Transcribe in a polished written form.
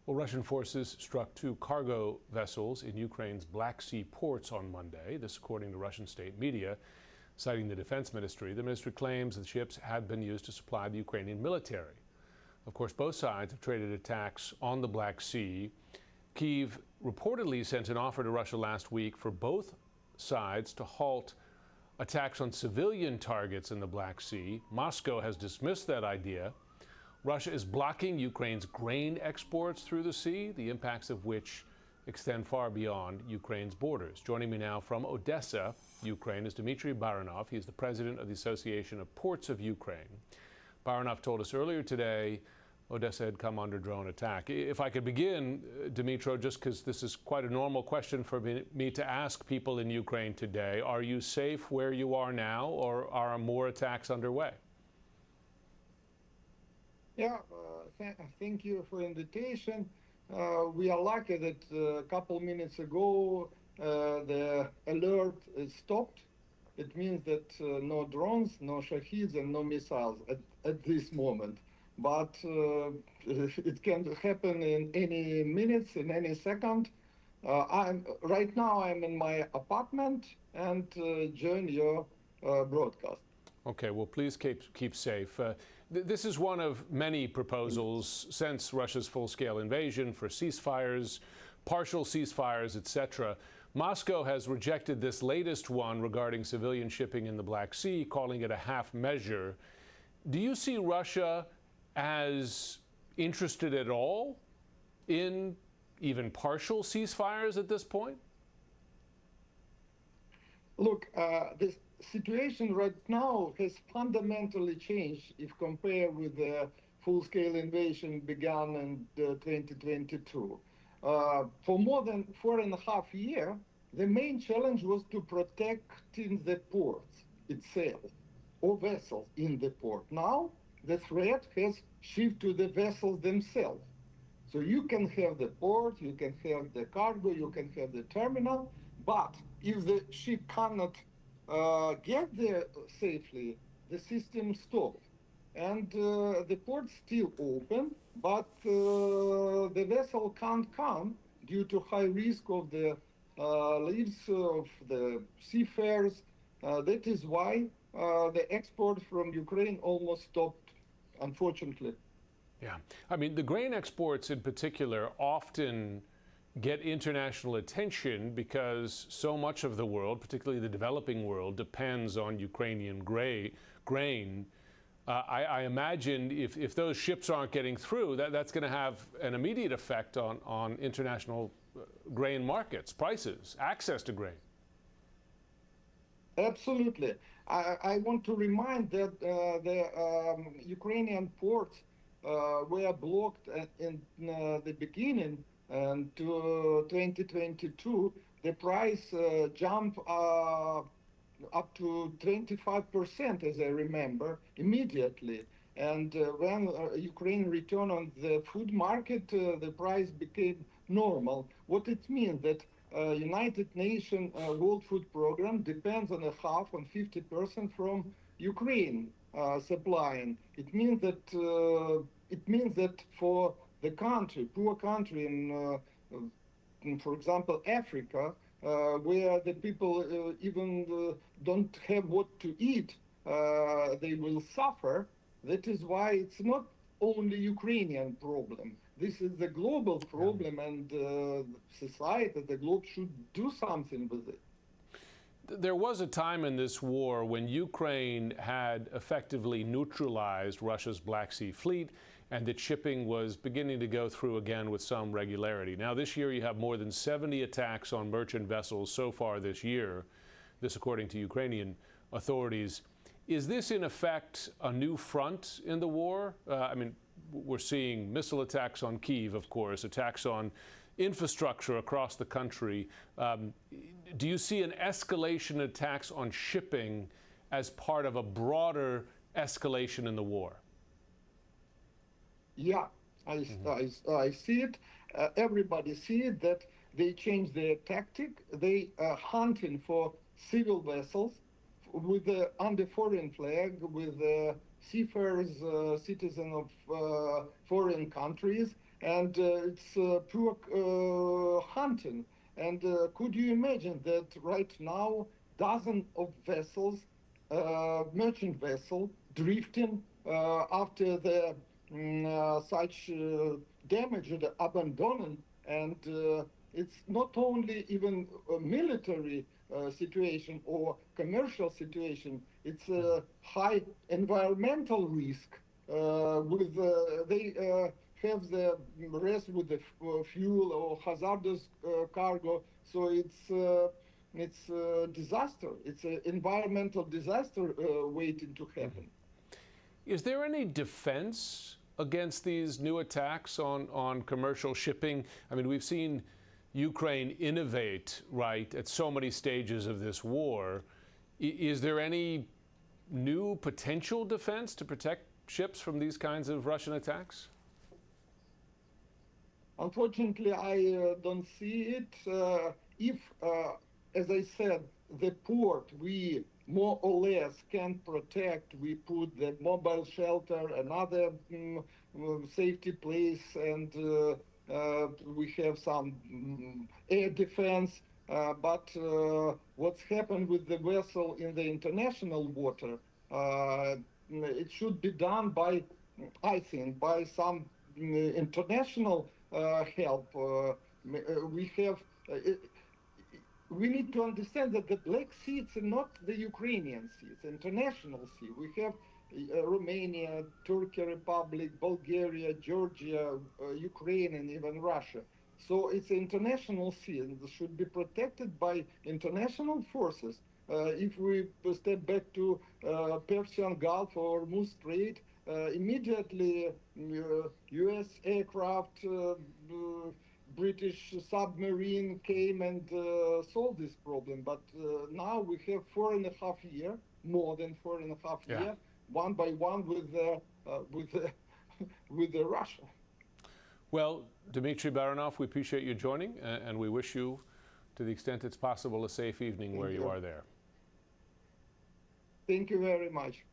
Well, Russian forces struck two cargo vessels in Ukraine's Black Sea ports on Monday, this according to Russian state media. Citing the defense ministry, the ministry claims the ships had been used to supply the Ukrainian military. Of course, both sides have traded attacks on the Black Sea. Kyiv reportedly sent an offer to Russia last week for both sides to halt attacks on civilian targets in the Black Sea. Moscow has dismissed that idea. Russia is blocking Ukraine's grain exports through the sea, the impacts of which extend far beyond Ukraine's borders. Joining me now from Odessa, Ukraine, is Dmytro Barinov. He's the president of the Association of Ports of Ukraine. Barinov told us earlier today Odessa had come under drone attack. If I could begin, Dmytro, just because this is quite a normal question for me to ask people in Ukraine today, are you safe where you are now, or are more attacks underway? Yeah, thank you for the invitation. We are lucky that a couple minutes ago the alert is stopped. It means that no drones, no shaheeds, and no missiles at this moment. But it can happen in any minutes, in any second. Right now I'm in my apartment and join your broadcast. Okay, well, please keep safe. This is one of many proposals since Russia's full-scale invasion for ceasefires, partial ceasefires, etc. Moscow has rejected this latest one regarding civilian shipping in the Black Sea, calling it a half measure. Do you see Russia as interested at all in even partial ceasefires at this point? Look, this situation right now has fundamentally changed if compared with the full-scale invasion began in 2022. For more than 4.5 years, the main challenge was to protecting the ports itself or vessels in the port. Now, the threat has shifted to the vessels themselves. So you can have the port, you can have the cargo, you can have the terminal, but if the ship cannot get there safely, the system stops. And the port's still open, but the vessel can't come due to high risk of the lives of the seafarers. That is why the export from Ukraine almost stopped, unfortunately. Yeah, I mean, the grain exports in particular often get international attention because so much of the world, particularly the developing world, depends on Ukrainian grain. I imagine if those ships aren't getting through, that's going to have an immediate effect on international grain markets, prices, access to grain. Absolutely. I want to remind that the Ukrainian ports were blocked in the beginning. And to 2022, the price jumped up to 25%, as I remember, immediately. And when Ukraine returned on the food market, the price became normal. What it means that United Nations World Food Program depends on 50% from Ukraine supplying. It means that for the country, poor country in for example, Africa, where the people even don't have what to eat, they will suffer. That is why it's not only Ukrainian problem. This is the global problem, and society, the globe should do something with it. There was a time in this war when Ukraine had effectively neutralized Russia's Black Sea fleet and that shipping was beginning to go through again with some regularity. Now, this year you have more than 70 attacks on merchant vessels so far this year, this according to Ukrainian authorities. Is this, in effect, a new front in the war? I mean, we're seeing missile attacks on Kyiv, of course, attacks on infrastructure across the country. Do you see an escalation in attacks on shipping as part of a broader escalation in the war? Yeah, I see it. Everybody see it, that they change their tactic. They are hunting for civil vessels with under foreign flag, with seafarers, citizens of foreign countries, and it's poor hunting. And could you imagine that right now dozens of vessels, merchant vessel, drifting after the such damage and abandoned, and it's not only even a military situation or commercial situation, it's a high environmental risk. With they have the rest with the fuel or hazardous cargo, so it's a disaster. It's an environmental disaster waiting to happen. Is there any defense against these new attacks on commercial shipping? I mean, we've seen Ukraine innovate, right, at so many stages of this war. Is there any new potential defense to protect ships from these kinds of Russian attacks? Unfortunately, I don't see it. If, as I said, the port we more or less can protect, we put the mobile shelter, another safety place, and we have some air defense. But what's happened with the vessel in the international water, it should be done by, I think, by some international help. We have. We need to understand that the Black Sea is not the Ukrainian Sea; it's international sea. We have Romania, Turkey Republic, Bulgaria, Georgia, Ukraine, and even Russia. So it's an international sea and should be protected by international forces. If we step back to Persian Gulf or Hormuz Strait, immediately U.S. aircraft, British submarine came and solved this problem. But now we have 4.5 years, more than 4.5 years, one by one with with Russia. Well, Dmytro Barinov, we appreciate you joining, and we wish you, to the extent it's possible, a safe evening where you are there. Thank you very much.